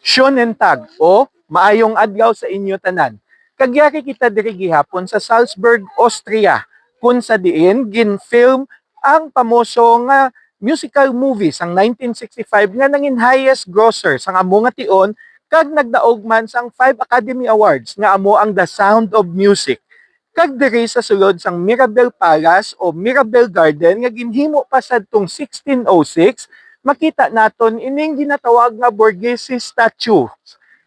Schonentag o maayong adlaw sa inyo tanan. Kagyari kita diri gihapon sa Salzburg, Austria, kung sa diin gin-film ang pamoso nga musical movie sang 1965 nga nangin highest grosser sang amo nga tion kag nagdaog man sang 5 Academy Awards nga amo ang The Sound of Music. Kag diri sa sulod sang Mirabel Palace o Mirabel Garden nga ginhimo pa sadtong 1606, makita naton ining ginatawag nga Borghese statue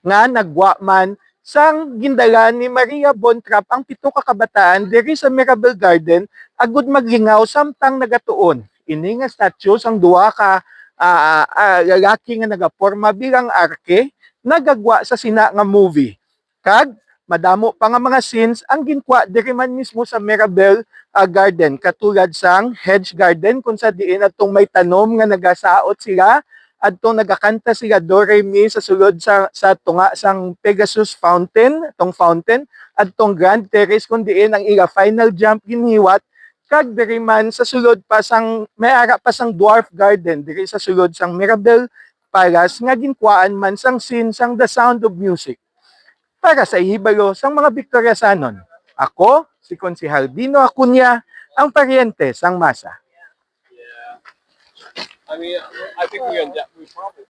nga nagwa man sang gindala ni Maria Bontrap ang pito ka kabataan diri sa Mirabel Garden agud maglingaw samtang nagatuon. Ini nga statue sang duha ka lalaki nga nagaporma bilang arke nagagwa sa sina nga movie. Kag madamo pa nga mga scenes ang ginkwa diri man mismo sa Mirabel Garden, katulad sang Hedge Garden kung sa diin atong may tanom nga nagasaot sila adtong nagakanta sila do re mi sa sulod sa tunga sang Pegasus Fountain, tong fountain adtong Grand Terrace kung diin ang ila final jump ginhiwat. Kag diri man sa sulod pa sang may ara pa sang Dwarf Garden diri sa sulod sang Mirabel Palace nga ginkwaan man sang scene sang The Sound of Music. Para sa ihibalo sang mga Victoriasanon, ako, si Konsehal Dino Acuña, ang paryente sang masa. I mean, I think we probably